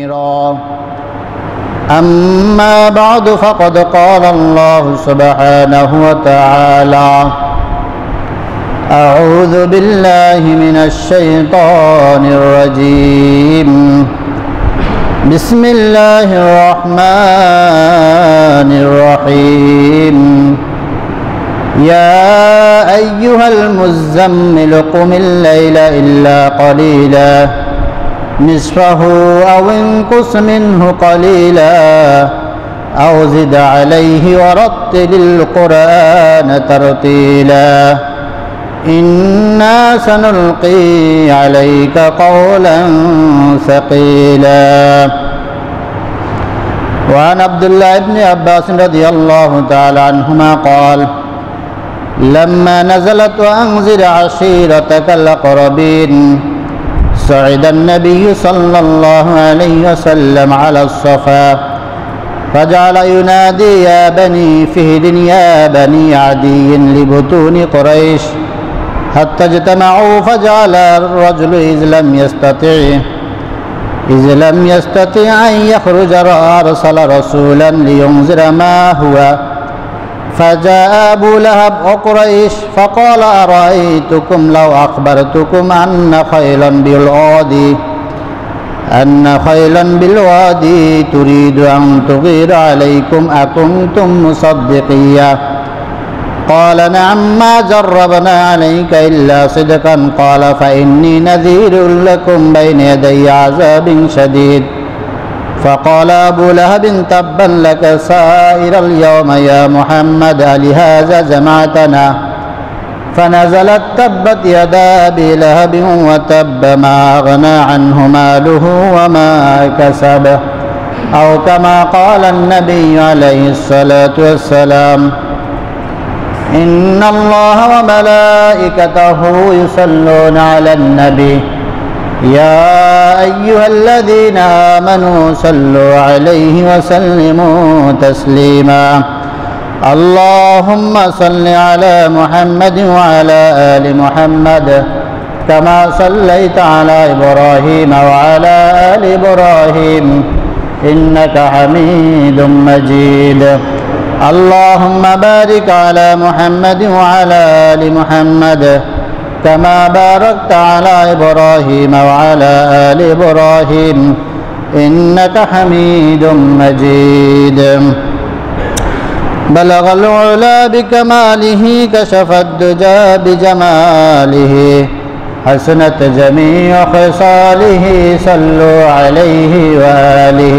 كثيرا. أما بعد فقد قال الله سبحانه وتعالى: أعوذ بالله من الشيطان الرجيم. بسم الله الرحمن الرحيم. يا أيها المزمل قم الليل إلا قليلا نصفه أو انقص منه قليلا أو زد عليه ورتل القرآن ترتيلا إنا سنلقي عليك قولا ثقيلا. وعن عبد الله بن عباس رضي الله تعالى عنهما قال: لما نزلت وأنذر عشيرتك الأقربين صعد النبي صلى الله عليه وسلم على الصفا فجعل ينادي: يا بني فهد يا بني عدي لبطون قريش حتى اجتمعوا فجعل الرجل إذ لم يستطع أن يخرج أرسل رسولا لينذر ما هو فجاء أبو لهب وقريش فقال: أرأيتكم لو أخبرتكم أن خيلا بالوادي تريد أن تغير عليكم أكنتم مصدقيا؟ قال: نعم ما جربنا عليك إلا صدقا. قال: فإني نذير لكم بين يدي عذاب شديد. فقال أبو لهب: تبا لك سائر اليوم يا محمد ألهذا جمعتنا؟ فنزلت: تبت يدا أبي لهب وتب ما أغنى عنه ماله وما كسب، أو كما قال النبي عليه الصلاة والسلام: إن الله وملائكته يصلون على النبي يا أيها الذين آمنوا صلوا عليه وسلموا تسليما. اللهم صل على محمد وعلى آل محمد كما صليت على إبراهيم وعلى آل إبراهيم إنك حميد مجيد. اللهم بارك على محمد وعلى آل محمد كما باركت على إبراهيم وعلى آل إبراهيم إنك حميد مجيد. بلغ العلا بكماله كشف الدجى بجماله حسنت جميع خصاله صلوا عليه وآله.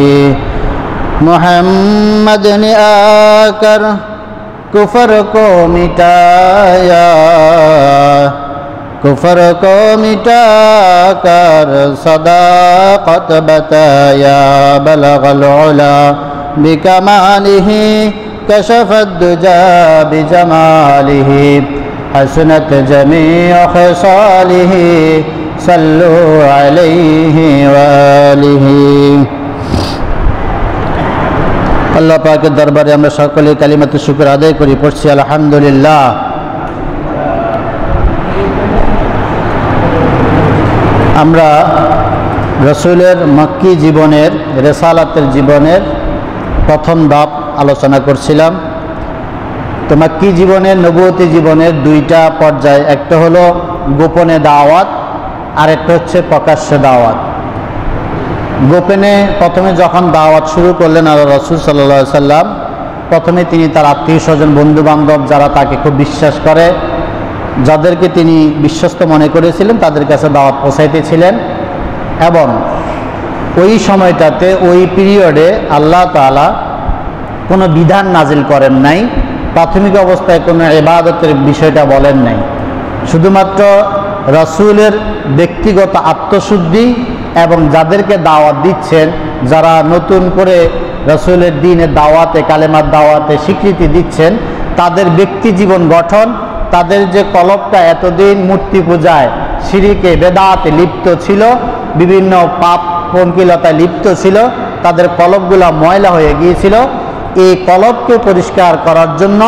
محمد نے آ کر کفر کو مٹایا، کفر کو مٹا کر صداقت بتایا. بلغ العلا بکمالہ کشف الدجى بجمالہ حسنت جمیع خصالہ صلوا علیہ وآلہ. আল্লাহ পাকের দরবারে আমরা সকলে কালিমাতুশ শুকর আদায় করি, পড়ছি আলহামদুলিল্লাহ। আমরা রাসূলের মক্কি জীবনের, রিসালাতের জীবনের প্রথম ধাপ আলোচনা করছিলাম। তো মক্কি জীবনের, নবুয়তি জীবনের দুইটা পর্যায়, একটা হলো গোপনে দাওয়াত আর একটা হচ্ছে প্রকাশ্যে দাওয়াত। গোপনে প্রথমে যখন দাওয়াত শুরু করলেন আল্লাহ রাসূল সাল্লাল্লাহু আলাইহি সাল্লাম, প্রথমে তিনি তার আত্মীয় স্বজন, বন্ধু বান্ধব যারা তাকে খুব বিশ্বাস করে, যাদেরকে তিনি বিশ্বস্ত মনে করেছিলেন, তাদের কাছে দাওয়াত পৌঁছাইতেছিলেন। এবং ওই সময়টাতে, ওই পিরিয়ডে আল্লাহ তাআলা কোনো বিধান নাজিল করেন নাই, প্রাথমিক অবস্থায় কোনো ইবাদতের বিষয়টা বলেন নাই। শুধুমাত্র রাসূলের ব্যক্তিগত আত্মশুদ্ধি এবং যাদেরকে দাওয়াত দিচ্ছেন, যারা নতুন করে রাসূলের দ্বীনের দাওয়াতে, কালেমার দাওয়াতে স্বীকৃতি দিচ্ছেন, তাদের ব্যক্তি জীবন গঠন, তাদের যে কলবটা এতদিন মূর্তি পূজায়, শিরকে, বেদাতে লিপ্ত ছিল, বিভিন্ন পাপ পঙ্কিলতায় লিপ্ত ছিল, তাদের কলবগুলা ময়লা হয়ে গিয়েছিল। এই কলবকে পরিষ্কার করার জন্য,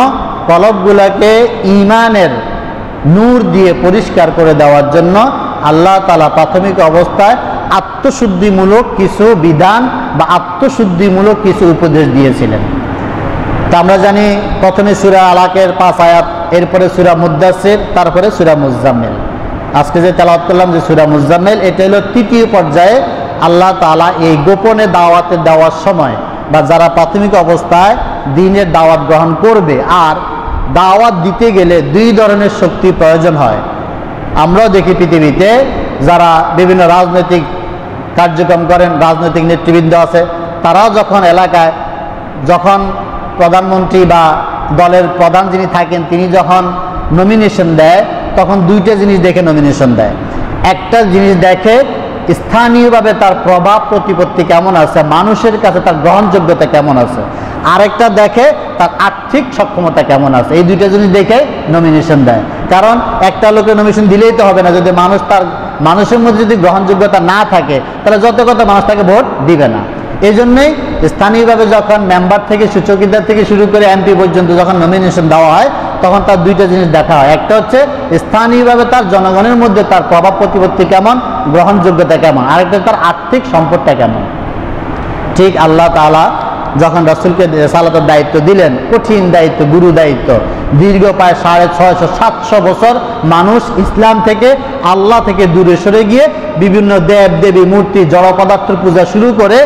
কলবগুলাকে ঈমানের নূর দিয়ে পরিষ্কার করে দেওয়ার জন্য আল্লাহ তাআলা প্রাথমিক অবস্থায় আত্মশুদ্ধিমূলক কিছু বিধান বা আত্মশুদ্ধিমূলক কিছু উপদেশ দিয়েছিলেন। তা আমরা জানি প্রথমে সূরা আলাকের 5 আয়াত, এরপরে সূরা মুদ্দাসির, তারপরে সূরা মুজাম্মিল। আজকে যে তেলাওয়াত করলাম যে সূরা মুজাম্মিল, এটা হলো তৃতীয় পর্যায়ে আল্লাহ তাআলা এই গোপনে দাওয়াতে দেওয়ার সময় বা যারা প্রাথমিক অবস্থায় দ্বীনের দাওয়াত গ্রহণ করবে, আর দাওয়াত দিতে গেলে দুই ধরনের শক্তি প্রয়োজন হয়। আমরাও দেখি পৃথিবীতে যারা বিভিন্ন রাজনৈতিক কার্যক্রম করেন, রাজনৈতিক নেতৃবৃন্দ আছে, তারাও যখন এলাকায় যখন প্রধানমন্ত্রী বা দলের প্রধান যিনি থাকেন তিনি যখন নমিনেশন দেয়, তখন দুইটা জিনিস দেখে নমিনেশন দেয়। একটা জিনিস দেখে স্থানীয়ভাবে তার প্রভাব প্রতিপত্তি কেমন আছে, মানুষের কাছে তার গ্রহণযোগ্যতা কেমন আছে, আরেকটা দেখে তার আর্থিক সক্ষমতা কেমন আছে। এই দুইটা জিনিস দেখে নমিনেশন দেয়। কারণ একটা লোকের নমিনেশন দিলেই তো হবে না, যদি মানুষের মধ্যে যদি গ্রহণযোগ্যতা না থাকে তাহলে যত কত মানুষ তাকে ভোট দিবে না। এই জন্যই স্থানীয়ভাবে যখন মেম্বার থেকে চৌকিদার থেকে শুরু করে এমপি পর্যন্ত যখন নমিনেশন দেওয়া হয়, তখন তার দুইটা জিনিস দেখা হয়। একটা হচ্ছে স্থানীয়ভাবে তার জনগণের মধ্যে তার প্রভাব প্রতিপত্তি কেমন, গ্রহণযোগ্যতা কেমন, আরেকটা তার আর্থিক সম্পদটা কেমন। ঠিক আল্লাহ তাআলা যখন রাসূলকে রিসালাতের দায়িত্ব দিলেন, কঠিন দায়িত্ব, গুরু দায়িত্ব, দীর্ঘ প্রায় 650-700 বছর মানুষ ইসলাম থেকে, আল্লাহ থেকে দূরে সরে গিয়ে বিভিন্ন দেব দেবী মূর্তি জড় পদার্থের পূজা শুরু করে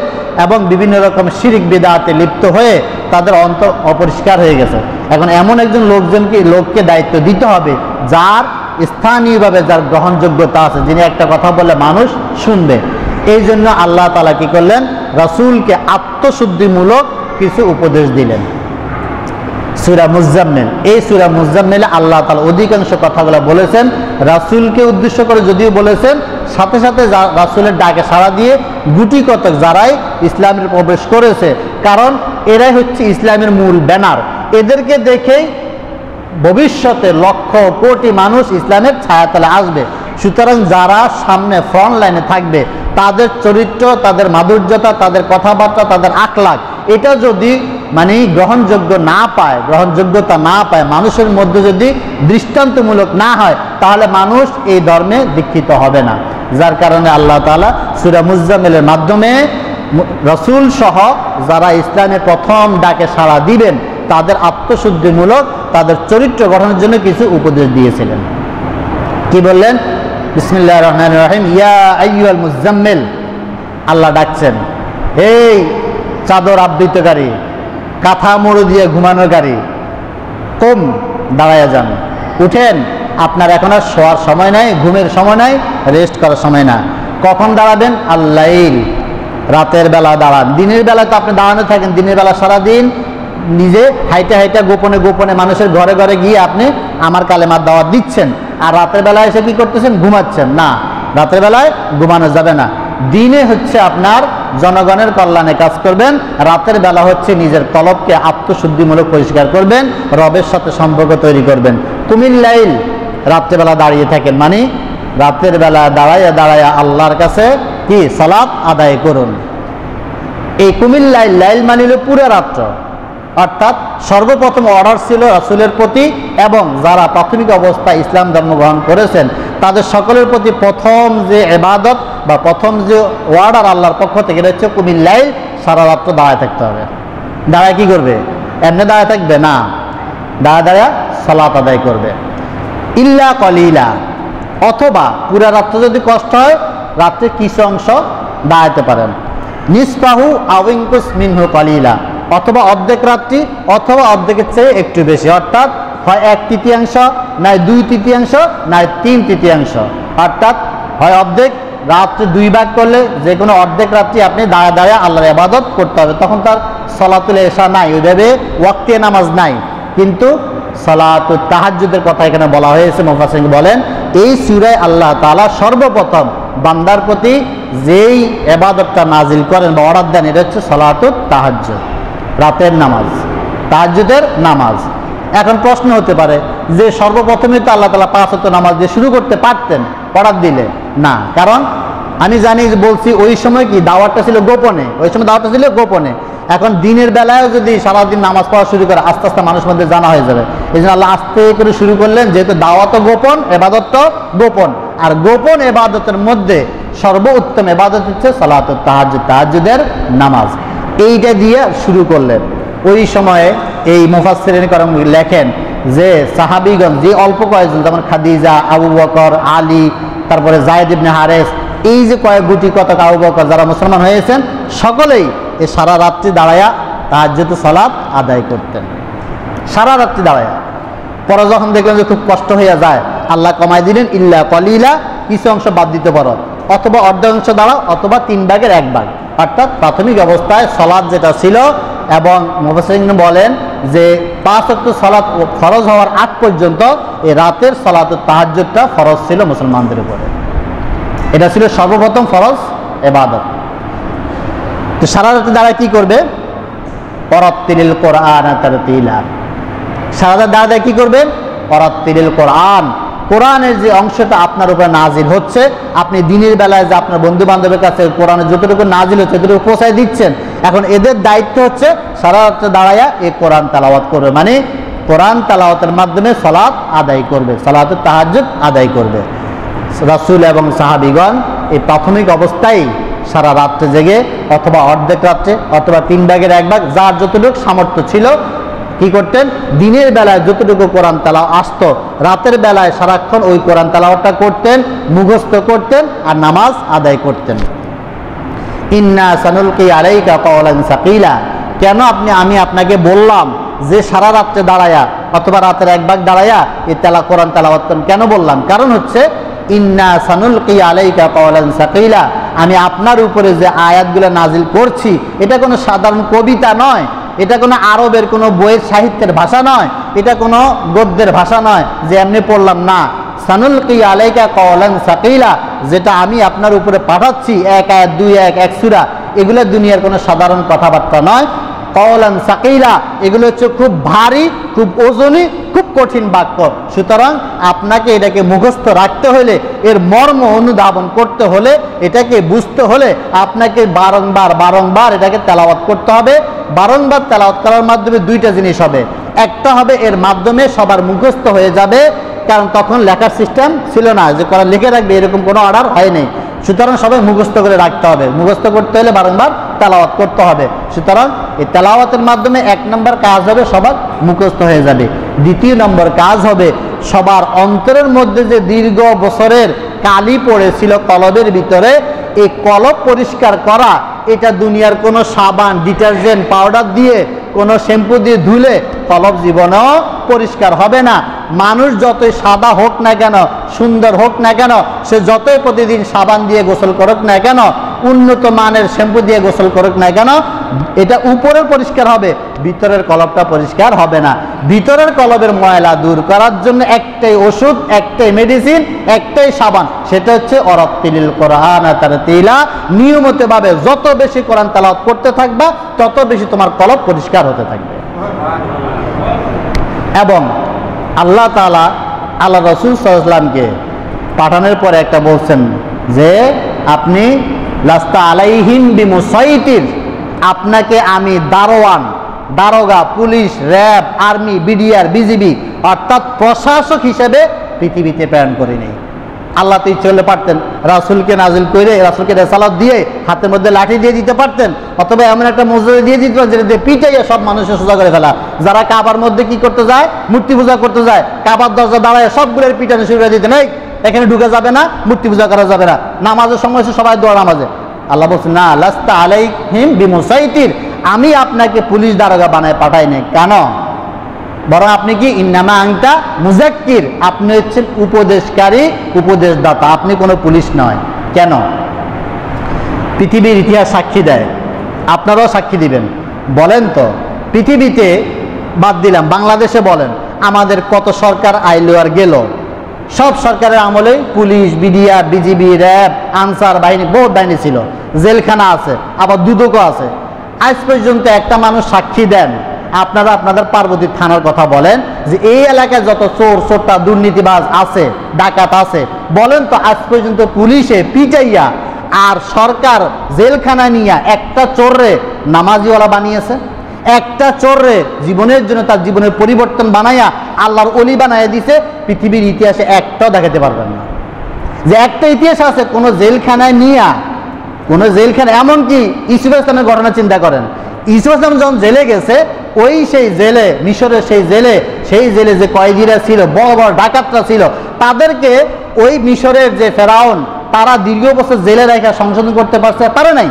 এবং বিভিন্ন রকম শিরিক বিদআতে লিপ্ত হয়ে তাদের অন্তর অপরিষ্কার হয়ে গেছে। এখন এমন একজন লোককে দায়িত্ব দিতে হবে যার স্থানীয়ভাবে যার গ্রহণযোগ্যতা আছে, যিনি একটা কথা বললে মানুষ শুনবে। এই জন্য আল্লাহ তাআলা কি করলেন, রাসূলকে আত্মশুদ্ধিমূলক কিছু উপদেশ দিলেন। সূরা মুজাম্মিল, এই সূরা মুজাম্মিলে আল্লাহ তাআলা অধিকাংশ কথাগুলো বলেছেন রাসূলকে উদ্দেশ্য করে, যদিও বলেছেন সাথে সাথে রাসূলের ডাকে সাড়া দিয়ে গুটি কতক যারাই ইসলামের প্রবেশ করেছে, কারণ এরাই হচ্ছে ইসলামের মূল ব্যানার। এদেরকে দেখেই ভবিষ্যতে লক্ষ কোটি মানুষ ইসলামের ছায়াতলে আসবে। সুতরাং যারা সামনে ফ্রন্ট লাইনে থাকবে, তাদের চরিত্র, তাদের মাধুর্যতা, তাদের কথাবার্তা, তাদের আখলাক, এটা যদি গ্রহণযোগ্যতা না পায়, মানুষের মধ্যে যদি দৃষ্টান্তমূলক না হয়, তাহলে মানুষ এই ধর্মে দীক্ষিত হবে না। যার কারণে আল্লাহ তাআলা সূরা মুজাম্মিলের মাধ্যমে রাসূল সহ যারা ইসলামের প্রথম ডাকে সাড়া দিবেন তাদের আত্মশুদ্ধিমূলক, তাদের চরিত্র গঠনের জন্য কিছু উপদেশ দিয়েছিলেন। কি বললেন? বিসমিল্লাহির রহমানির রহিম, ইয়া আইয়ুহাল মুজাম্মিল, আল্লাহ ডাকছেন, এই চাদর আবৃতকারী, কাঁথা মুড়ি দিয়ে ঘুমানোকারী, কম, দাঁড়ায়া যান, উঠেন, আপনার এখন আর শোয়ার সময় নাই, ঘুমের সময় নাই, রেস্ট করার সময় না। কখন দাঁড়াবেন? আল-লাইল, রাতের বেলা দাঁড়ান। দিনের বেলা তো আপনি দাঁড়ানো থাকেন, দিনের বেলা সারাদিন নিজে হাইটা হাইটা গোপনে গোপনে মানুষের ঘরে ঘরে গিয়ে আপনি আমার কালেমার দাওয়াত দিচ্ছেন, আর রাতের বেলায় এসে কি করতেছেন? ঘুমাচ্ছেন। না, রাতের বেলায় ঘুমানো যাবে না। দিনে হচ্ছে আপনার জনগণের কল্যাণে কাজ করবেন, রাতের বেলা হচ্ছে নিজের কলবকে আত্মশুদ্ধিমূলক পরিষ্কার করবেন, রবের সাথে সম্পর্ক তৈরি করবেন। কুমিল লাইল, রাত্রেবেলা দাঁড়িয়ে থাকেন, রাতের বেলা দাঁড়াইয়া দাঁড়াইয়া আল্লাহর কাছে কি সালাত আদায় করুন। এই কুমিল লাইল, লাইল মানিল পুরো রাত্র, অর্থাৎ সর্বপ্রথম অর্ডার ছিল রাসূলের প্রতি এবং যারা প্রাথমিক অবস্থায় ইসলাম ধর্ম গ্রহণ করেছেন তাদের সকলের প্রতি প্রথম যে ইবাদত বা প্রথম যে অর্ডার আল্লাহর পক্ষ থেকে হচ্ছে কুমিল লাইল, সারা রাত্র দাঁড়ায় থাকতে হবে। দাঁড়ায় কি করবে? এমনি দাঁড়ায় থাকবে না, দাঁড়ায় সালাত আদায় করবে। ইল্লা কলিলা, অথবা পুরা রাত্র যদি কষ্ট হয় রাত্রে কিছু অংশ দাঁড়াতে পারেন। নিসফাহু আও ইনকুস মিনহু কলিলা, অথবা অর্ধেক রাত্রি অথবা অর্ধেকের চেয়ে একটু বেশি, অর্থাৎ হয় 1/3, নয় 2/3, নয় 3/3, অর্থাৎ হয় অর্ধেক রাত্রে 2 ভাগ করলে যে কোনো অর্ধেক রাত্রি আপনি দাঁড়ায় দাঁড়ায় আল্লাহর ইবাদত করতে হবে। তখন তার সালাতুল ইশা নাই, ওইভাবে ওয়াক্তে নামাজ নাই, কিন্তু সালাতুত তাহাজ্জুদের কথা এখানে বলা হয়েছে। মুফাসসিরিন বলেন এই সূরায় আল্লাহ তাআলা সর্বপ্রথম বান্দার প্রতি যেই ইবাদতটা নাজিল করেন বা অর্ডার দেন, এটা হচ্ছে সালাতুত তাহাজ্জুদ, রাতের নামাজ, তাহাজ্জুদের নামাজ। এখন প্রশ্ন হতে পারে যে সর্বপ্রথমে তো আল্লাহ তাআলা 5 ওয়াক্ত নামাজ দিয়ে শুরু করতে পারতেন অর্ডার দিলে, না, কারণ আমি জানি বলছি ওই সময় কি দাওয়াতটা ছিল গোপনে, ওই সময় দাওয়াতটা ছিল গোপনে। এখন দিনের বেলায় যদি সারাদিন নামাজ পড়া শুরু করে আস্তে আস্তে মানুষের মধ্যে জানা হয়ে যাবে। এই জন্য আল্লাহ আস্তে করে শুরু করলেন, যেহেতু দাওয়াতও গোপন, ইবাদতও গোপন, আর গোপন ইবাদতের মধ্যে সর্বোত্তম ইবাদত হচ্ছে সালাতুত তাহাজ্জুদ, তাহাজ্জুদের নামাজ। এইটা দিয়ে শুরু করলেন। ওই সময়ে এই মুফাসসিরিন کرام লেখেন যে সাহাবীগণ যে অল্প কয়েকজন, যেমন খাদিজা, আবু বকর, আলী, তারপরে যায়েদ ইবনে হারেস, এই যে কয়েক গুটি কতক আবু বকর যারা মুসলমান হয়েছেন, সকলেই এই সারা রাত্রি দাঁড়ায়া তাহাজ্জুদ সালাত আদায় করতেন, সারা রাত্রি দাঁড়ায়া। পরে যখন দেখলেন যে খুব কষ্ট হয়ে যায়, আল্লাহ কমাই দিলেন, ইল্লা কলিলা, কিছু অংশ বাদ দিতে পারো, অথবা অর্ধ অংশ দাঁড়াও, অথবা 3 ভাগের 1 ভাগ। অর্থাৎ প্রাথমিক অবস্থায় সালাত যেটা ছিল, এবং মুফাসসিরিন বলেন যে 5 ওয়াক্ত সালাত ফরজ হওয়ার আগ পর্যন্ত এই রাতের সালাতুত তাহাজ্জুদটা ফরজ ছিল মুসলমানদের উপরে। এটা ছিল সর্বপ্রথম ফরজ ইবাদত। তো সারা রাতে দাঁড়ায় কি করবে? ওয়ারাত্তিলিল কোরআন তারতিলা। সারা রাত দাঁড়ায় কি করবেন? ওয়ারাত্তিলিল কোরআন, কোরআনের যে অংশটা আপনার উপরে নাজিল হচ্ছে, আপনি দিনের বেলায় যে আপনার বন্ধু বান্ধবের কাছে কোরআনের যতটুকু নাজিল হচ্ছে ততটুকু পৌঁছায় দিচ্ছেন, এখন এদের দায়িত্ব হচ্ছে সারা রাত্রে দাঁড়ায়া এই কোরআন তেলাওয়াত করবে, মানে কোরআন তেলাওয়াতের মাধ্যমে সালাত আদায় করবে, সালাতুত তাহাজ্জুদ আদায় করবে। রাসূল এবং সাহাবীগণ এই প্রাথমিক অবস্থায় সারা রাত্রে জেগে, অথবা অর্ধেক রাত্রে, অথবা 3 ভাগের 1 ভাগ, যার যতটুকু সামর্থ্য ছিল, কি করতেন? দিনের বেলায় যতটুকু কোরআন তেলাওয়াত আসতো, রাতের বেলায় সারাক্ষণ ওই কোরআন তেলাওয়াতটা করতেন, মুখস্থ করতেন আর নামাজ আদায় করতেন। ইন্না সানুলকি আলাইকা কওলান সাকিলা, কেন আমি আপনাকে বললাম যে সারা রাত্রে দাঁড়ায়া অথবা রাতের 1 ভাগ দাঁড়ায়া এই কোরআন তেলাওয়াত করেন? কেন বললাম? কারণ হচ্ছে ইন্না সানুলকি আলাইকা কওলান সাকিলা, আমি আপনার উপরে যে আয়াতগুলো নাজিল করছি, এটা কোনো সাধারণ কবিতা নয়, এটা কোনো আরবের কোনো বইয়ের সাহিত্যের ভাষা নয়, এটা কোনো গদ্যের ভাষা নয় যে এমনি পড়লাম না। সানুলকি আলাইকা কওলান সাকিলা, যেটা আমি আপনার উপরে পাঠাচ্ছি, 1 আয়াত 2 আয়াত 1 সূরা, এগুলো দুনিয়ার কোনো সাধারণ কথাবার্তা নয়। কওলান সাকিলা, এগুলো হচ্ছে খুব ভারী, খুব ওজনী, খুব কঠিন বাক্য। সুতরাং আপনাকে এটাকে মুখস্থ রাখতে হলে, এর মর্ম অনুধাবন করতে হলে, এটাকে বুঝতে হলে আপনাকে বারংবার এটাকে তেলাওয়াত করতে হবে। বারংবার তেলাওয়াত করার মাধ্যমে 2টা জিনিস হবে। একটা হবে এর মাধ্যমে সবার মুখস্থ হয়ে যাবে, কারণ তখন লেখার সিস্টেম ছিল না যে কোরআন লিখে রাখবে, এরকম কোনো অর্ডার হয়নি। সুতরাং সবাই মুখস্থ করে রাখতে হবে, মুখস্থ করতে হলে বারংবার তেলাওয়াত করতে হবে। সুতরাং এই তেলাওয়াতের মাধ্যমে 1 নম্বর কাজ হবে সবার মুখস্থ হয়ে যাবে। 2 নম্বর কাজ হবে সবার অন্তরের মধ্যে যে দীর্ঘ বছরের কালি পড়েছিল কলবের ভিতরে, এই কলব পরিষ্কার করা, এটা দুনিয়ার কোনো সাবান, ডিটারজেন্ট, পাউডার দিয়ে, কোনো শ্যাম্পু দিয়ে ধুলে কলব জীবনেও পরিষ্কার হবে না। মানুষ যতই সাদা হোক না কেন, সুন্দর হোক না কেন, সে যতই প্রতিদিন সাবান দিয়ে গোসল করুক না কেন, উন্নত মানের শ্যাম্পু দিয়ে গোসল করুক না কেন, এটা উপরের পরিষ্কার হবে, ভিতরের কলবটা পরিষ্কার হবে না। ভিতরের কলবের ময়লা দূর করার জন্য একটাই ওষুধ, একটাই মেডিসিন, একটাই সাবান, সেটা হচ্ছে ওয়ারাত্তিলিল কোরআন তারতিলা। নিয়মিতভাবে যত বেশি কোরআন তেলাওয়াত করতে থাকবা, তত বেশি তোমার কলব পরিষ্কার হতে থাকবে। এবং আল্লাহ তাআলা আল্লাহ রাসূল সাল্লাল্লাহু আলাইহি ওয়াসাল্লামকে পাঠানোর পরে একটা বলছেন যে আপনি লাস্তা আলাইহিম বিমুসাইতির, আপনাকে আমি দারোগা, police, RAB, army, BDR, BGB অর্থাৎ প্রশাসক হিসেবে পৃথিবীতে প্রেরণ করিনি। আল্লাহ তো ইচ্ছে হলে পারতেন রাসূলকে নাজিল করে, রাসূলকে রিসালাত দিয়ে হাতের মধ্যে লাঠি দিয়ে দিতে পারতেন, অথবা এমন একটা মজুরি দিয়ে দিতে পারতেন যেটা দিয়ে পিটাইয়া সব মানুষের সোজা করে ফেলা। যারা কাবার মধ্যে কি করতে যায়? মূর্তি পূজা করতে যায়, কাবার দরজা দাঁড়ায় সবগুলোর পিটানো শুরু করে দিতেন, এই এখানে ঢুকে যাবে না, মূর্তি পূজা করা যাবে না, নামাজের সময় হচ্ছে সবাই দোয়া নামাজে। আল্লাহ বলছেন না, লাস্তা আলাইহিম বিমুসাইতির, আমি আপনাকে পুলিশ দারোগা বানায় পাঠাই নাই। কেন? বরং আপনি কি ইন্নামা আনতা মুযাক্কির, আপনি হচ্ছেন উপদেশকারী, উপদেশদাতা, আপনি কোনো পুলিশ নয়। কেন? পৃথিবীর ইতিহাস সাক্ষী দেয়, আপনারাও সাক্ষী দিবেন। বলেন তো, পৃথিবীতে বাদ দিলাম, বাংলাদেশে বলেন, আমাদের কত সরকার আইলো আর গেল, সব সরকারের আমলে police, BDR, BGB, RAB, answer বাহিনী, বহুত বাহিনী ছিল, জেলখানা আছে, আবার দুদকও আছে। আজ পর্যন্ত একটা মানুষ সাক্ষী দেন, আপনারা আপনাদের পার্বতী থানার কথা বলেন যে এই এলাকায় যত চোর চোরটা দুর্নীতিবাজ আছে, ডাকাত আছে, বলেন তো আজ পর্যন্ত পুলিশে পিটাইয়া আর সরকার জেলখানা নিয়ে একটা চোররে নামাজিওয়ালা বানিয়েছে? একটা চোররে জীবনের জন্য তার জীবনের পরিবর্তন বানাইয়া আল্লাহর ওলি বানাইয়া দিছে? পৃথিবীর ইতিহাসে একটাও দেখাতে পারবেন না। যে একটা ইতিহাস আছে কোনো জেলখানায় নিয়ে, কোনো জেলখানা, এমনকি ইউসুফ ইসলামের ঘটনা চিন্তা করেন, ইউসুফ ইসলাম যখন জেলে গেছে, ওই সেই জেলে, মিশরের সেই জেলে যে কয়েদিরা ছিল, বড় বড় ডাকাতরা ছিল, তাদেরকে ওই মিশরের যে ফেরাউন, তারা দীর্ঘ বছর জেলে রেখে সংশোধন করতে পারে নাই।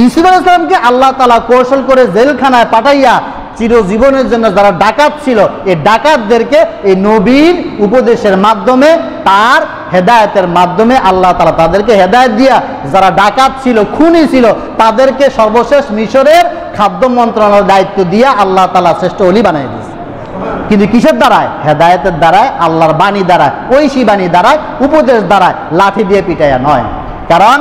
ইউসুফ ইসলামকে আল্লাহ তাআলা কৌশল করে জেলখানায় পাঠাইয়া চিরজীবনের জন্য যারা ডাকাত ছিল, এই ডাকাতদেরকে এই নবীর উপদেশের মাধ্যমে, তার হেদায়েতের মাধ্যমে আল্লাহ তাআলা তাদেরকে হেদায়েত দিয়া, যারা ডাকাত ছিল, খুনি ছিল, তাদেরকে সর্বশেষ মিশরের খাদ্য মন্ত্রণালয়ের দায়িত্ব দিয়া আল্লাহ তাআলা শ্রেষ্ঠ ওলি বানিয়ে দিয়েছে। কিন্তু কিসের দ্বারায়? হেদায়েতের দ্বারায়, আল্লাহর বাণী দ্বারায়, ঐশী বাণী দ্বারায়, উপদেশ দ্বারায়, লাঠি দিয়ে পিটাইয়া নয়। কারণ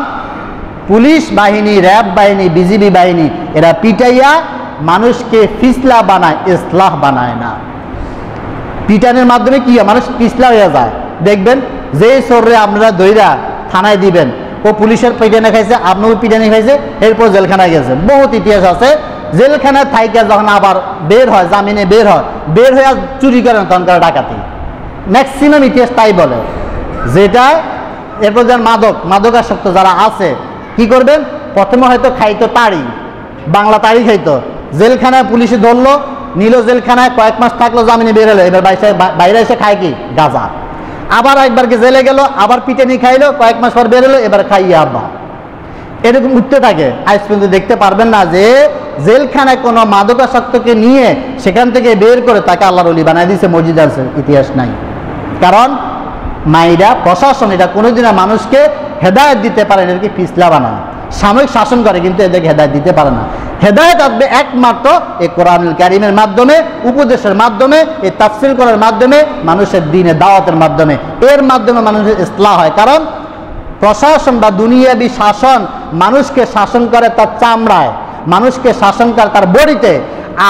পুলিশ বাহিনী, র্যাব বাহিনী, বিজিবি বাহিনী, এরা পিটাইয়া মানুষকে ফিসলা বানায়, ইসলাহ বানায় না। পিটানের মাধ্যমে কি হয়? মানুষ পিছলা হয়ে যায়। দেখবেন যে চোররে আপনারা ধইরা থানায় দিবেন, ও পুলিশের পিটানে খাইছে, আপনার পিটানি খাইছে, এরপর জেলখানায় গেছে। বহুত ইতিহাস আছে। জেলখানায় থাইকা যখন আবার বের হয়, জামিনে বের হয়ে চুরি করেন, তখন করে ডাকাতি। ম্যাক্সিমাম ইতিহাস তাই বলে। যেটা এরপর যার মাদকাসক্ত যারা আছে, কি করবেন? প্রথমে হয়তো খাইতো তাড়ি, বাংলা তাড়ি খাইতো, জেলখানায় পুলিশে ধরলো, নিল জেলখানায়, কয়েক মাস থাকলো, জামিনে বের হলো, এবার বাইরে এসে খায় কি? গাঁজা। আবার একবারকে জেলে গেল, আবার পিটানি খাইলো, কয়েক মাস পর বের হলো, এবার খাইয়ে আব্বা। এরকম উঠতে থাকে। আজ পর্যন্ত দেখতে পারবেন না যে জেলখানায় কোনো মাদকাসক্তকে নিয়ে সেখান থেকে বের করে তাকে আল্লাহর ওলি বানায় দিয়েছে, মসজিদ আছে, ইতিহাস নাই। কারণ মাইরা প্রশাসন এটা কোনোদিনও মানুষকে হেদায়েত দিতে পারে না, এদেরকে পিছলা বানায়, সাময়িক শাসন করে, কিন্তু এদেরকে হেদায়েত দিতে পারে না। হেদায়েত আসবে একমাত্র এই কোরআনুল কারীমের মাধ্যমে, উপদেশের মাধ্যমে, এই তাফসীর করার মাধ্যমে, মানুষের দ্বীনের দাওয়াতের মাধ্যমে। এর মাধ্যমে মানুষের ইসলাহ হয়। কারণ প্রশাসন বা দুনিয়াবি শাসন মানুষকে শাসন করে তার চামড়ায়, মানুষকে শাসন করে তার বডিতে।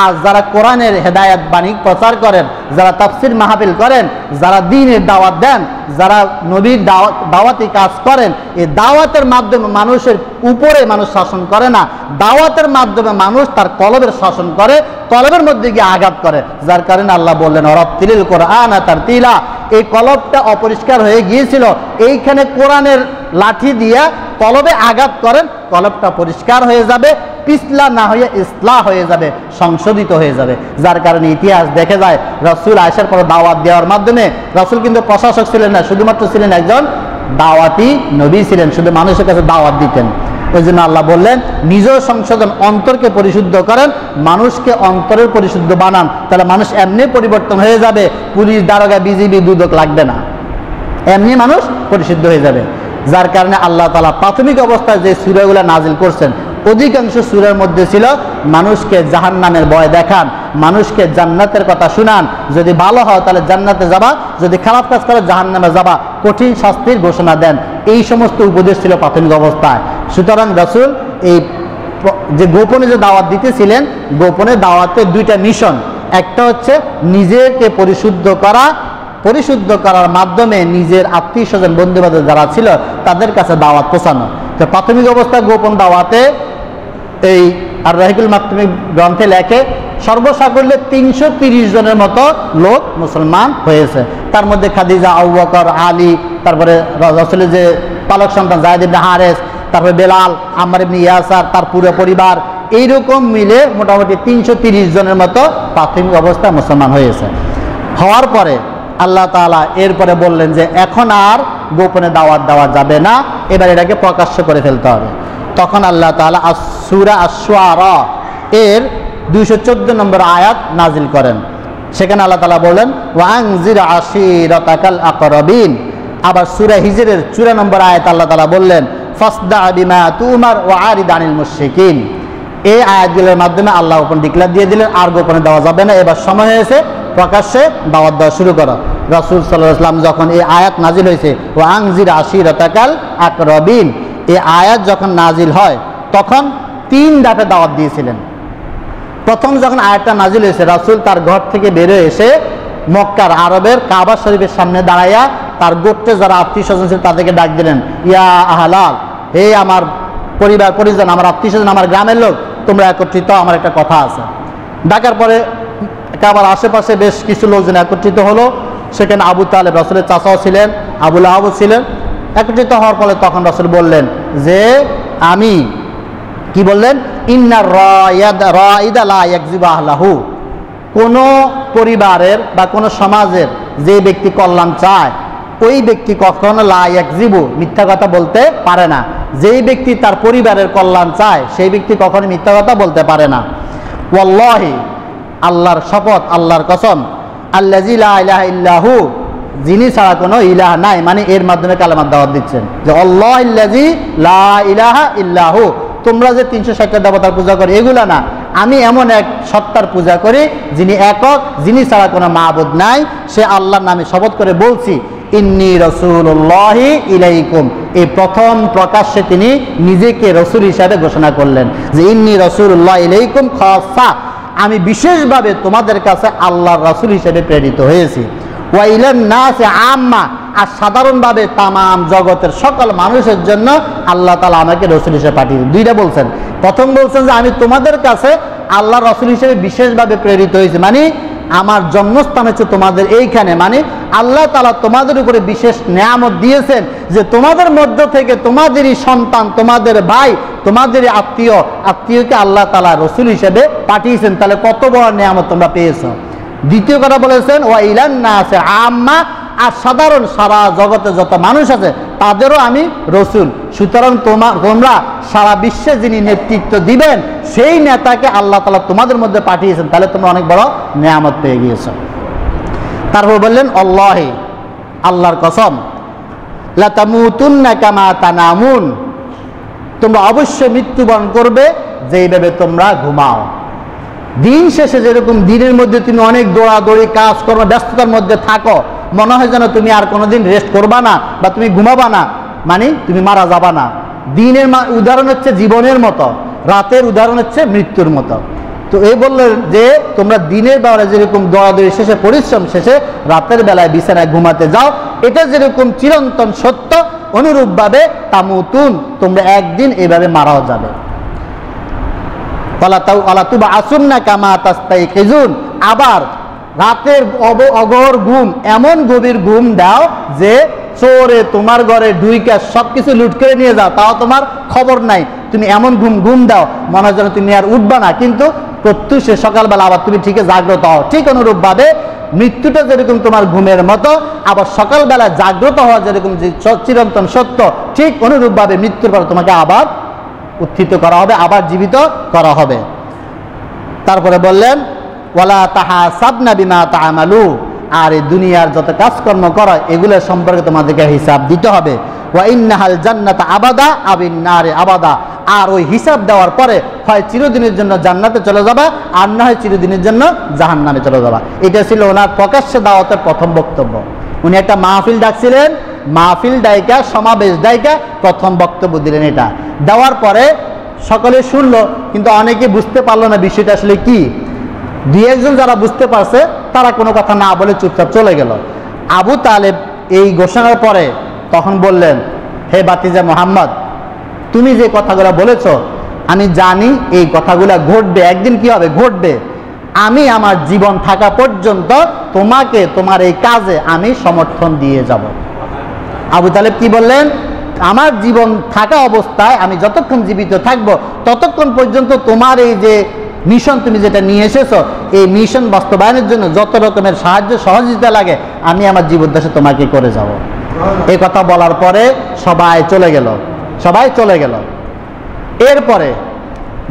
আর যারা কোরআনের হেদায়েত বাণী প্রচার করেন, যারা তাফসীর মাহফিল করেন, যারা দ্বীনের দাওয়াত দেন, যারা নবীর দাওয়াতি কাজ করেন, এই দাওয়াতের মাধ্যমে মানুষের উপরে মানুষ শাসন করে না, দাওয়াতের মাধ্যমে মানুষ তার কলবের শাসন করে, কলবের মধ্যে গিয়ে আঘাত করে। যার কারণে আল্লাহ বললেন ওয়ারাত্তিলিল কোরআন তারতিলা। এই কলবটা অপরিষ্কার হয়ে গিয়েছিল, এইখানে কোরআনের লাঠি দিয়া কলবে আঘাত করেন, কলবটা পরিষ্কার হয়ে যাবে, পিছলা না হয়ে ইসলাহ হয়ে যাবে, সংশোধিত হয়ে যাবে। যার কারণে ইতিহাস দেখে যায় রাসূল আয়েশার পরে দাওয়াত দেওয়ার মাধ্যমে, রাসূল কিন্তু প্রশাসক ছিলেন না, শুধুমাত্র ছিলেন একজন দাওয়াতি নবী ছিলেন, শুধু মানুষের কাছে দাওয়াত দিতেন। ওই জন্য আল্লাহ বললেন নিজ সংশোধন, অন্তরকে পরিশুদ্ধ করেন, মানুষকে অন্তরের পরিশুদ্ধ বানান, তাহলে মানুষ এমনি পরিবর্তন হয়ে যাবে, পুলিশ, দারোগা, বিজিবি, দুদক লাগবে না, এমনি মানুষ পরিশুদ্ধ হয়ে যাবে। যার কারণে আল্লাহ তাআলা প্রাথমিক অবস্থায় যে সূরাগুলো নাজিল করছেন, অধিকাংশ সূরার মধ্যে ছিল মানুষকে জাহান্নামের ভয় দেখান, মানুষকে জান্নাতের কথা শুনান, যদি ভালো হয় তাহলে জান্নাতে যাবা, যদি খারাপ কাজ করে জাহান্নামে যাবা, কঠিন শাস্তির ঘোষণা দেন। এই সমস্ত উপদেশ ছিল প্রাথমিক অবস্থায়। সুতরাং রাসূল এই যে গোপনে যে দাওয়াত দিতেছিলেন, গোপনে দাওয়াতের দুইটা মিশন। একটা হচ্ছে নিজেকে পরিশুদ্ধ করার মাধ্যমে নিজের আত্মীয় স্বজন, বন্ধু বান্ধব যারা ছিল তাদের কাছে দাওয়াত পৌঁছানো। তো প্রাথমিক অবস্থায় গোপন দাওয়াতে এই আর রাহিকুল মাকতুমি গ্রন্থে লেখে সর্বসাকল্যে 330 জনের মতো লোক মুসলমান হয়েছে। তার মধ্যে খাদিজা, আবু বকর, আলী, তারপরে রাসূলের যে পালক সন্তান যায়েদ ইবনে হারেস, তারপরে বেলাল, আম্মার ইবনে ইয়াসার, তার পুরো পরিবার, এইরকম মিলে মোটামুটি 330 জনের মতো প্রাথমিক অবস্থায় মুসলমান হয়েছে। হওয়ার পরে আল্লাহ তাআলা এরপরে বললেন যে এখন আর গোপনে দাওয়াত দেওয়া যাবে না, এবার এটাকে প্রকাশ্য করে ফেলতে হবে। তখন আল্লাহ তাআলা সূরা আশ-শুআরা এর 214 নম্বর আয়াত নাজিল করেন। সেখানে আল্লাহ তাআলা বলেন ওয়ানজির আশিরাতাকাল আকরাবিন। আবার সূরা হিজরের 54 নম্বর আয়াত আল্লাহ তাআলা বললেন ফাসদা বিমা তুমার ওয়া আরিদ আনিল মুশরিকিন। এই আয়াতগুলোর মাধ্যমে আল্লাহ ওপর ডিক্লেয়ার দিয়ে দিলেন আর গোপনে দেওয়া যাবে না, এবার সময় হয়েছে প্রকাশ্যে দাওয়াত দেওয়া শুরু করা। রাসূল সাল্লাল্লাহু আলাইহি ওয়াসাল্লাম যখন এই আয়াত নাজিল হয়েছে ওয়ানজির আশিরাতাকাল আকরাবিন, এই আয়াত যখন নাজিল হয় তখন 3 ধাপে দাওয়াত দিয়েছিলেন। প্রথম যখন আয়াতটা নাজিল হয়েছে, রাসূল তার ঘর থেকে বের হয়ে এসে মক্কার আরবের কাবা শরীফের সামনে দাঁড়াইয়া তার গোত্রে যারা আত্মীয় স্বজন ছিল তাদেরকে ডাক দিলেন, ইয়া আহলাল, হে আমার পরিবার পরিজন, আমার আত্মীয় স্বজন, আমার গ্রামের লোক, তোমরা একত্রিত, আমার একটা কথা আছে। ডাকার পরে কাবার আশেপাশে বেশ কিছু লোকজন একত্রিত হলো। সেখানে আবু তালেব, রাসূলের চাচাও ছিলেন, আবু লাহাবও ছিলেন, একত্রিত হওয়ার ফলে তখন রাসূল বললেন যে আমি কি বললেন, ইন্নার রাইদা লা ইয়াকযিবু আহলাহু, কোনো পরিবারের বা কোনো সমাজের যে ব্যক্তি কল্যাণ চায় ওই ব্যক্তি কখনো লা ইয়াকযিবু, মিথ্যা কথা বলতে পারে না। যেই ব্যক্তি তার পরিবারের কল্যাণ চায় সেই ব্যক্তি কখনো মিথ্যা কথা বলতে পারে না। ওয়াল্লাহি, আল্লাহর শপথ, আল্লাহর কসম, আল্লাযী লা ইলাহা ইল্লাহু, যিনি ছাড়া কোনো ইলাহ নাই, মানে এর মাধ্যমে কালেমার দাওয়াত দিচ্ছেন যে আল্লাহুল্লাযী লা ইলাহা ইল্লাহু, তোমরা যে 360টা দেবতার পূজা করো এগুলা না, আমি এমন এক সত্তার পূজা করি যিনি একক, যিনি ছাড়া কোনো মাবুদ নাই, সে আল্লাহর নামে শপথ করে বলছি ইন্নী রাসূলুল্লাহি ইলাইকুম। এই প্রথম প্রকাশ্যে তিনি নিজেকে রাসূল হিসাবে ঘোষণা করলেন যে ইন্নী রাসূলুল্লাহ ইলাইকুম খাসা, আমি বিশেষভাবে তোমাদের কাছে আল্লাহর রাসূল হিসেবে প্রেরিত হয়েছি। ওয়া ইলান নাসি আম্মা, আর সাধারণভাবে তামাম জগতের সকল মানুষের জন্য আল্লাহ তাআলা আমাকে রাসূল হিসেবে পাঠিয়েছেন। দুইটা বলছেন, প্রথম বলছেন যে আমি তোমাদের কাছে আল্লাহর রাসূল হিসেবে বিশেষভাবে প্রেরিত হয়েছি, মানে আমার জন্মস্থান হচ্ছে তোমাদের এইখানে, মানে আল্লাহ তাআলা তোমাদের উপরে বিশেষ নেয়ামত দিয়েছেন যে তোমাদের মধ্য থেকে তোমাদেরই সন্তান, তোমাদের ভাই, তোমাদেরই আত্মীয়কে আল্লাহ তাআলা রাসূল হিসেবে পাঠিয়েছেন। তাহলে কত বড় নেয়ামত তোমরা পেয়েছো। দ্বিতীয় কথা বলেছেন ওয়া ইলান নাসি আম্মা, আর সাধারণ সারা জগতে যত মানুষ আছে তাদেরও আমি রসুল। সুতরাং তোমরা সারা বিশ্বে যিনি নেতৃত্ব দিবেন সেই নেতাকে আল্লাহ তাআলা তোমাদের মধ্যে পাঠিয়েছেন, তাহলে তোমরা অনেক বড় নেয়ামত পেয়ে গিয়েছো। তারপর বললেন আল্লাহি, আল্লাহর কসম, লা তামুতুন্না কামা তানামুন, তোমরা অবশ্যই মৃত্যুবরণ করবে যেইভাবে তোমরা ঘুমাও। দিন শেষে যেরকম দিনের মধ্যে তুমি অনেক দৌড়াদৌড়ি কাজকর্ম ব্যস্ততার মধ্যে থাকো, মনে হয় যেন তুমি আর কোনোদিন রেস্ট করবা না বা তুমি ঘুমাবা না, মানে তুমি মারা যাবা না। দিনের উদাহরণ হচ্ছে জীবনের মতো, রাতের উদাহরণ হচ্ছে মৃত্যুর মতো। তো এই বললেন যে তোমরা দিনের বেলায় যেরকম দৌড়াদৌড়ি শেষে পরিশ্রম শেষে রাতের বেলায় বিছানায় ঘুমাতে যাও, এটা যেরকম চিরন্তন সত্য, অনুরূপভাবে তামুতুন, তোমরা একদিন এইভাবে মারাও যাবে। আবার রাতের অগর ঘুম, এমন গভীর ঘুম দাও যে চোরে তোমার ঘরে ঢুইকা সবকিছু লুট করে নিয়ে যাও, তাও তোমার খবর নাই। তুমি এমন ঘুম দাও মনে হয় যেন তুমি আর উঠবা না, কিন্তু প্রত্যুষে সকালবেলা আবার তুমি ঠিকই জাগ্রত হও। ঠিক অনুরূপভাবে মৃত্যুটা যেরকম তোমার ঘুমের মতো, আবার সকালবেলা জাগ্রত হওয়া যেরকম যে চিরন্তন সত্য, ঠিক অনুরূপভাবে মৃত্যুর পর তোমাকে আবার উত্থিত করা হবে, আবার জীবিত করা হবে। তারপরে বললেন ওয়ালা তাহাসাবনা বিমা তা'মালু, আর এই দুনিয়ার যত কাজকর্ম করো এগুলো সম্পর্কে তোমাদেরকে হিসাব দিতে হবে। ওয়া ইন্নাহাল জান্নাতা আবাদা আবিন নারে আবাদা, আর ওই হিসাব দেওয়ার পরে হয় চিরদিনের জন্য জান্নাতে চলে যাবা, আর না হয় চিরদিনের জন্য জাহান্নামে চলে যাবা। এটা ছিল ওনার প্রকাশ্যে দাওয়াতের প্রথম বক্তব্য। উনি একটা মাহফিল ডাকছিলেন, মাহফিল ডাইকা, সমাবেশ ডাইকা প্রথম বক্তব্য দিলেন। এটা দেওয়ার পরে সকলে শুনলো, কিন্তু অনেকে বুঝতে পারলো না বিষয়টা আসলে কি। দুই একজন যারা বুঝতে পারছে তারা কোনো কথা না বলে চুপচাপ চলে গেল। আবু তালেব এই ঘোষণার পরে তখন বললেন, হে বাতিজা মুহাম্মদ, তুমি যে কথাগুলো বলেছ আমি জানি এই কথাগুলো ঘটবে, একদিন কি হবে ঘটবে। আমি আমার জীবন থাকা পর্যন্ত তোমাকে তোমার এই কাজে আমি সমর্থন দিয়ে যাব। আবু তালেব কি বললেন, আমার জীবন থাকা অবস্থায় আমি যতক্ষণ জীবিত থাকবো ততক্ষণ পর্যন্ত তোমার এই যে মিশন তুমি যেটা নিয়ে এসেছো, এই মিশন বাস্তবায়নের জন্য যত রকমের সাহায্য সহযোগিতা লাগে আমি আমার জীবদ্দশা তোমাকে করে যাব। এই কথা বলার পরে সবাই চলে গেল। এরপরে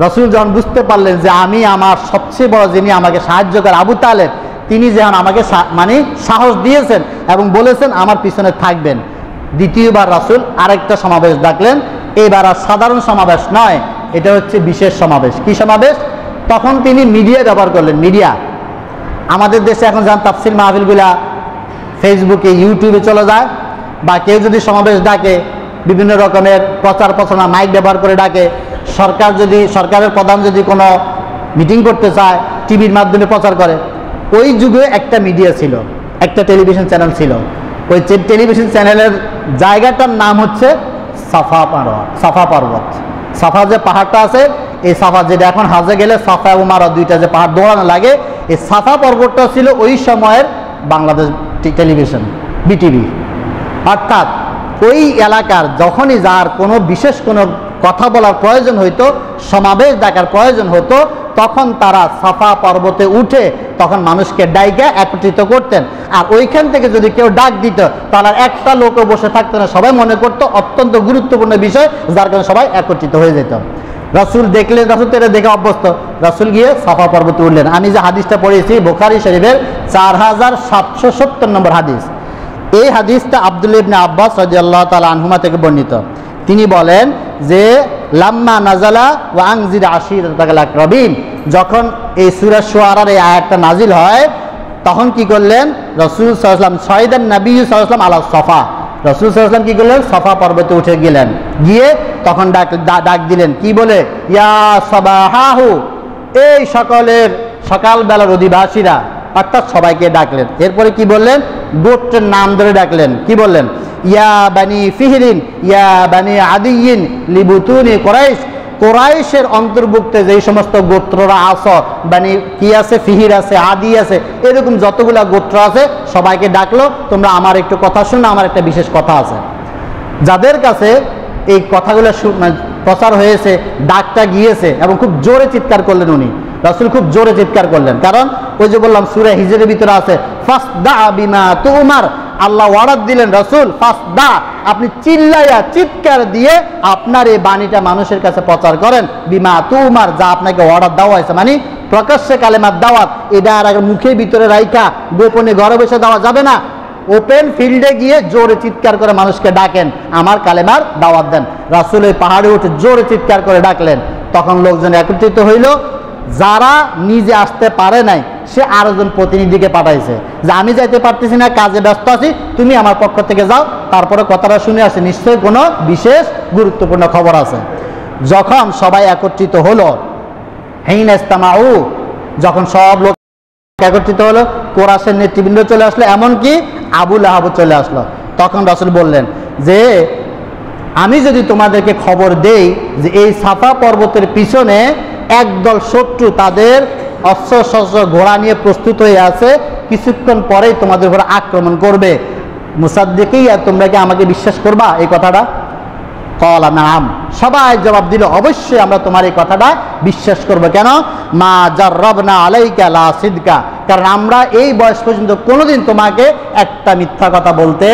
রাসূল যখন বুঝতে পারলেন যে আমি আমার সবচেয়ে বড় যিনি আমাকে সাহায্য করে আবু তালেব, তিনি যেমন আমাকে মানে সাহস দিয়েছেন এবং বলেছেন আমার পিছনে থাকবেন, দ্বিতীয়বার রাসূল আরেকটা সমাবেশ ডাকলেন। এবার আর সাধারণ সমাবেশ নয়, এটা হচ্ছে বিশেষ সমাবেশ। কি সমাবেশ? তখন তিনি মিডিয়া ব্যবহার করলেন। মিডিয়া আমাদের দেশে এখন যান তাফসীর মাহফিলগুলা ফেসবুকে ইউটিউবে চলে যায়, বা কেউ যদি সমাবেশ ডাকে বিভিন্ন রকমের প্রচার প্রচারণা মাইক ব্যবহার করে ডাকে। সরকারের প্রধান যদি কোনো মিটিং করতে চায় টিভির মাধ্যমে প্রচার করে। ওই যুগে একটা মিডিয়া ছিল, একটা টেলিভিশন চ্যানেল ছিল। ওই টেলিভিশন চ্যানেলের জায়গাটার নাম হচ্ছে সাফা পর্বত। সাফা যে পাহাড়টা আছে, এই সাফা যেটা এখন হাজে গেলে সাফা এবং মারওয়া দুইটা যে পাহাড় দৌড়ানো লাগে, এই সাফা পর্বতটা ছিল ওই সময়ের বাংলাদেশ টেলিভিশন, বিটিভি। অর্থাৎ ওই এলাকার যখনই যার কোনো বিশেষ কোনো কথা বলার প্রয়োজন হইতো, সমাবেশ ডাকার প্রয়োজন হতো, তখন তারা সাফা পর্বতে উঠে তখন মানুষকে ডাইকে একত্রিত করতেন। আর ওইখান থেকে যদি কেউ ডাক দিত তাহলে একটা লোকও বসে থাকতো না, সবাই মনে করতো অত্যন্ত গুরুত্বপূর্ণ বিষয়, যার কারণে সবাই একত্রিত হয়ে যেত। রাসূল দেখলেন, রাসূল তো এটা দেখে অভ্যস্ত, রাসূল গিয়ে সাফা পর্বতে উঠলেন। আমি যে হাদিসটা পড়েছি বুখারী শরীফের 4770 নম্বর হাদিস। এই হাদিসটা আব্দুল্লাহ ইবনে আব্বাস রাদিয়াল্লাহু তাআলা আনহুমা থেকে বর্ণিত। তিনি বলেন যে লাম্মা নাজালা ওয়া আনজির আশিরাতাকাল আকরাবিন, যখন এই সূরা শুআরার এই আয়াতটা নাজিল হয় তখন কি করলেন রাসূল সাল্লাল্লাহু আলাইহি ওয়াসাল্লাম, সাইদান নবী সাল্লাল্লাহু আলাইহি ওয়াসাল্লাম আলা সাফা, রাসূল সাল্লাল্লাহু আলাইহি ওয়াসাল্লাম কি করলেন সাফা পর্বতে উঠে গেলেন। গিয়ে তখন ডাক দিলেন, কি বলে, ইয়া সাবাহাহু, এই সকলের সকালবেলার অধিবাসীরা, অর্থাৎ সবাইকে ডাকলেন। এরপরে কি বললেন, গোত্রের নাম ধরে ডাকলেন। কি বললেন, ইয়া বানি ফিহরিন ইয়া বানি আদিয়িন লিবুতুনি কুরাইশ, কোরাইশের অন্তর্ভুক্ত যেই সমস্ত গোত্ররা আছে, বানি কি আছে, ফিহির আছে, আদি আছে, এরকম যতগুলা গোত্র আছে সবাইকে ডাকলো, তোমরা আমার একটু কথা শুনো, আমার একটা বিশেষ কথা আছে। যাদের কাছে এই কথাগুলো প্রচার হয়েছে, ডাকটা গিয়েছে এবং খুব জোরে চিৎকার করলেন উনি, রাসূল খুব জোরে চিৎকার করলেন। কারণ ওই যে বললাম সূরা হিজরের ভিতরে আছে ফাসদা বিমা তুমার, আল্লাহ ওয়ার্ডার দিলেন রাসূল ফাসদা, আপনি চিল্লাইয়া চিৎকার দিয়ে আপনার এই বাণীটা মানুষের কাছে প্রচার করেন, বিমা তুমার, যা আপনাকে অর্ডার দেওয়া হয়েছে, মানে প্রকাশ্যে কালেমার দাওয়াত, এটা আর মুখের ভিতরে রাইখা গোপনে ঘরে বসে দেওয়া যাবে না, ওপেন ফিল্ডে গিয়ে জোরে চিৎকার করে মানুষকে ডাকেন, আমার কালেমার দাওয়াত দেন। রাসূল এই পাহাড়ে উঠে জোরে চিৎকার করে ডাকলেন, তখন লোকজন একত্রিত হইল। যারা নিজে আসতে পারে নাই সে আরেকজন প্রতিনিধিকে পাঠাইছে যে আমি যাইতে পারতেছি না, কাজে ব্যস্ত আছি, তুমি আমার পক্ষ থেকে যাও, তারপরে কথাটা শুনে আসে, নিশ্চয়ই কোনো বিশেষ গুরুত্বপূর্ণ খবর আছে। যখন সবাই একত্রিত হলো, হিনা ইস্তামাউ, যখন সব লোক একত্রিত হলো, কোরাইশের নেতৃবৃন্দ চলে আসলো, এমনকি আবু লাহাব চলে আসলো। তখন রাসূল বললেন যে আমি যদি তোমাদেরকে খবর দেই যে এই সাফা পর্বতের পিছনে একদল শত্রু তাদের অস্ত্র শস্ত্র ঘোড়া নিয়ে প্রস্তুত হয়ে আছে, কিছুক্ষণ পরেই তোমাদের উপর আক্রমণ করবে, মুসাদ্দিকিয়া, তোমরা কি আমাকে বিশ্বাস করবা এই কথাটা? ক্বালা নাম, সবাই জবাব দিল অবশ্যই আমরা তোমার এই কথাটা বিশ্বাস করব। কেন? মা জাররাবনা আলাইকা লা সিদকা, কারণ আমরা এই বয়স পর্যন্ত কোনোদিন তোমাকে একটা মিথ্যা কথা বলতে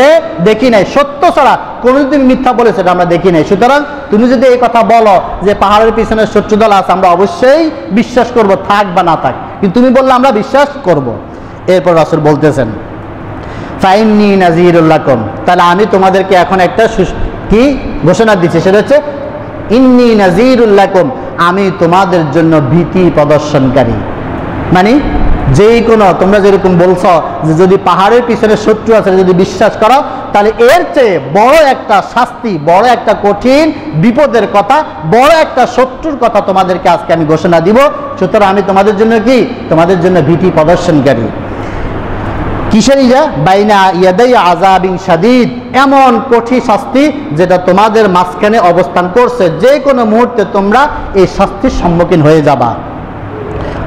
দেখি নাই, সত্য ছাড়া কোনোদিন মিথ্যা বলেছে এটা আমরা দেখি নাই। সুতরাং তুমি যদি এই কথা বলো যে পাহাড়ের পিছনে শত্রু দল আছে, আমরা অবশ্যই বিশ্বাস করব, থাক বা না থাক, কিন্তু তুমি বললে আমরা বিশ্বাস করব। এরপর রাসূল বলতেছেন ফাইন্নী নাযীরুল লাকুম, তাহলে আমি তোমাদেরকে এখন একটা কি ঘোষণা দিচ্ছি, সেটা হচ্ছে ইন্নী নাযীরুল লাকুম, আমি তোমাদের জন্য ভীতি প্রদর্শনকারী। মানে যেই কোনো, তোমরা যেরকম বলছো যে যদি পাহাড়ের পিছনে শত্রু আছে যদি বিশ্বাস করো, তাহলে এর চেয়ে বড় একটা শাস্তি, বড় একটা কঠিন বিপদের কথা, বড় একটা শত্রুর কথা তোমাদেরকে আজকে আমি ঘোষণা দিব। সুতরাং আমি তোমাদের জন্য কি, তোমাদের জন্য ভীতি প্রদর্শনকারী। কিসের ইয়া? বাইনা ইয়াদাই আযাবিন শাদীদ, এমন কঠিন শাস্তি যেটা তোমাদের মাঝখানে অবস্থান করছে, যে কোনো মুহূর্তে তোমরা এই শাস্তির সম্মুখীন হয়ে যাবা।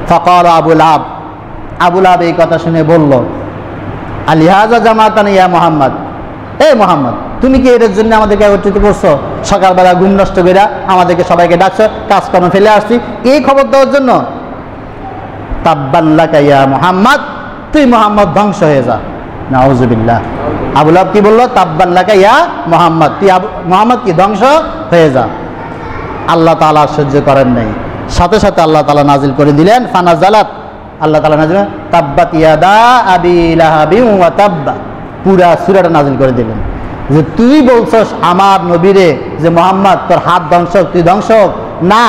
ফাকাল আবু লাহাব, আবু লাহাব এই কথা শুনে বলল আলিহাজা জামাতানা ইয়া মুহাম্মদ, এই মুহাম্মদ তুমি কি এর জন্য আমাদেরকে একত্রিত করছো? সকালবেলা ঘুম নষ্ট করে আমাদেরকে সবাইকে ডাকছো, কাজকর্ম ফেলে আসছি এই খবর দেওয়ার জন্য? তাব্বান লাকা ইয়া মুহাম্মদ, তুই মুহাম্মদ ধ্বংস হয়ে যা। নাউযুবিল্লাহ। আবু লাহাব কি বললো? তাব্বান লাকা ইয়া মুহাম্মদ, তুই মুহাম্মদ কি ধ্বংস হয়ে যা। আল্লাহ তাআলা সহ্য করেন নাই, সাথে সাথে আল্লাহ তাআলা নাজিল করে দিলেন ফানাজালাত, আল্লাহ তাআলা নাজিল তাব্বাত ইয়াদা আবি লাহাবিন ওয়া তাব্বা, পুরা সূরাটা নাজিল করে দিলেন যে তুই বলছস আমার নবীরে যে মুহাম্মদ তোর হাত ধ্বংস, তুই ধ্বংস হোক না,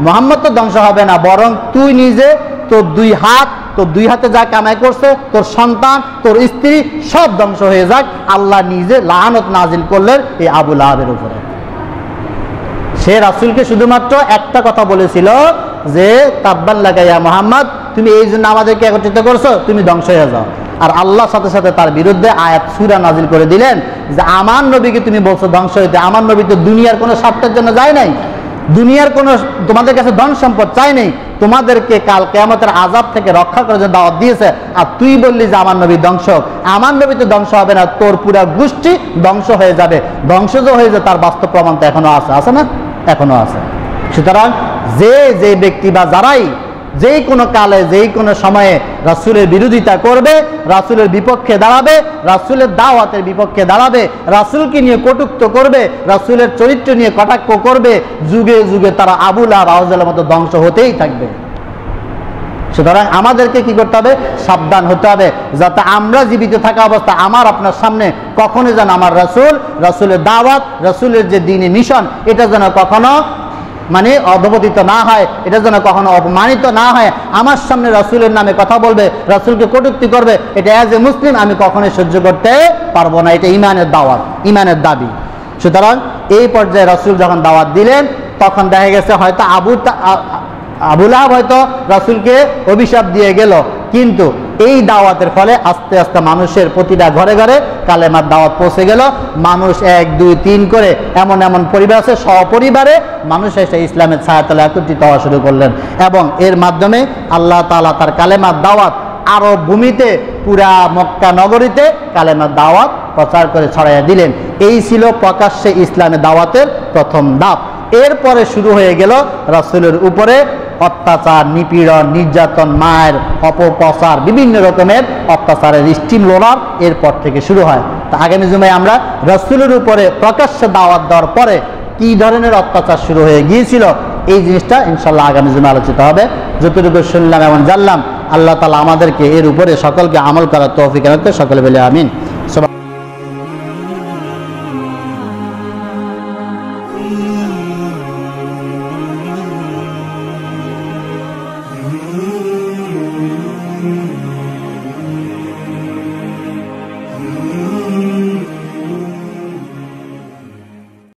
মুহাম্মদ তো ধ্বংস হবে না, বরং তুই নিজে তোর দুই হাত, তোর দুই হাতে যা কামাই করছে, তোর সন্তান, তোর স্ত্রী সব ধ্বংস হয়ে যাক। আল্লাহ নিজে লাআনত নাজিল করলেন এই আবু লাহাবের উপরে। সে রাসূলকে শুধুমাত্র একটা কথা বলেছিল যে তাব্বান লাকা ইয়া মুহাম্মদ, তুমি এই জন্য আমাদেরকে একত্রিত করছো, তুমি ধ্বংস হয়ে যাও। আর আল্লাহ সাথে সাথে তার বিরুদ্ধে আয়াত সূরা নাজিল করে দিলেন যে আমার নবীকে তুমি বলছো ধ্বংস হইতে, আমার নবী তো দুনিয়ার কোনো স্বার্থের জন্য যায় নাই, দুনিয়ার কোনো তোমাদের কাছে ধন সম্পদ চাই নেই, তোমাদেরকে কাল কিয়ামতের আযাব থেকে রক্ষা করার জন্য দাওয়াত দিয়েছে। আর তুই বললি যে আমার নবী ধ্বংস। আমার নবী তো ধ্বংস হবে না, তোর পুরা গোষ্ঠী ধ্বংস হয়ে যাবে। ধ্বংস যে হয়ে যায় তার বাস্তব প্রমাণ তো এখনো আছে না? এখনো আছে। সুতরাং যে ব্যক্তি বা যারাই যেই কোনো কালে যেই কোনো সময়ে রাসূলের বিরোধিতা করবে, রাসূলের বিপক্ষে দাঁড়াবে, রাসূলের দাওয়াতের বিপক্ষে দাঁড়াবে, রাসূলকে নিয়ে কটূক্ত করবে, রাসূলের চরিত্র নিয়ে কটাক্ষ করবে, যুগে যুগে তারা আবু লাহাব আবু জাহেলের মতো ধ্বংস হতেই থাকবে। সুতরাং আমাদেরকে কি করতে হবে? সাবধান হতে হবে, যাতে আমরা জীবিত থাকা অবস্থা আমার আপনার সামনে কখনো যেন আমার রাসূলের দাওয়াত, রাসূলের যে দ্বীনি মিশন, এটা যেন কখনো মানে অধপতিত না হয়, এটা যেন কখনো অপমানিত না হয়। আমার সামনে রাসূলের নামে কথা বলবে, রাসূলকে কটূক্তি করবে, এটা অ্যাজ এ মুসলিম আমি কখনোই সহ্য করতে পারবো না। এটা ঈমানের দাওয়াত, ঈমানের দাবি। সুতরাং এই পর্যায়ে রাসূল যখন দাওয়াত দিলেন, তখন দেখা গেছে হয়তো আবু লাহাব হয়তো রাসূলকে অভিশাপ দিয়ে গেল, কিন্তু এই দাওয়াতের ফলে আস্তে আস্তে মানুষের প্রতিটা ঘরে ঘরে কালেমার দাওয়াত পৌঁছে গেল। মানুষ 1, 2, 3 করে এমন পরিবার আছে, সপরিবারে মানুষ এসে ইসলামের ছায়াতলে একত্রিত হওয়া শুরু করলেন, এবং এর মাধ্যমে আল্লাহ তাআলা তার কালেমার দাওয়াত আরব ভূমিতে, পুরা মক্কা নগরীতে কালেমার দাওয়াত প্রচার করে ছড়াইয়া দিলেন। এই ছিল প্রকাশ্যে ইসলামের দাওয়াতের প্রথম ধাপ। এরপরে শুরু হয়ে গেল রাসূলের উপরে অত্যাচার, নিপীড়ন, নির্যাতন, মায়ের অপপ্রচার, বিভিন্ন রকমের অত্যাচারের স্টিম রোলার এরপর থেকে শুরু হয়। তা আগামী জুমায় আমরা রাসূলের উপরে প্রকাশ্যে দাওয়াত দেওয়ার পরে কি ধরনের অত্যাচার শুরু হয়ে গিয়েছিল, এই জিনিসটা ইনশাআল্লাহ আগামী জুমায় আলোচিত হবে। যতটুকু শুনলাম এবং জানলাম, আল্লাহ তাআলা আমাদেরকে এর উপরে সকলকে আমল করার তৌফিক দান করুন। সকলে বলে আমিন।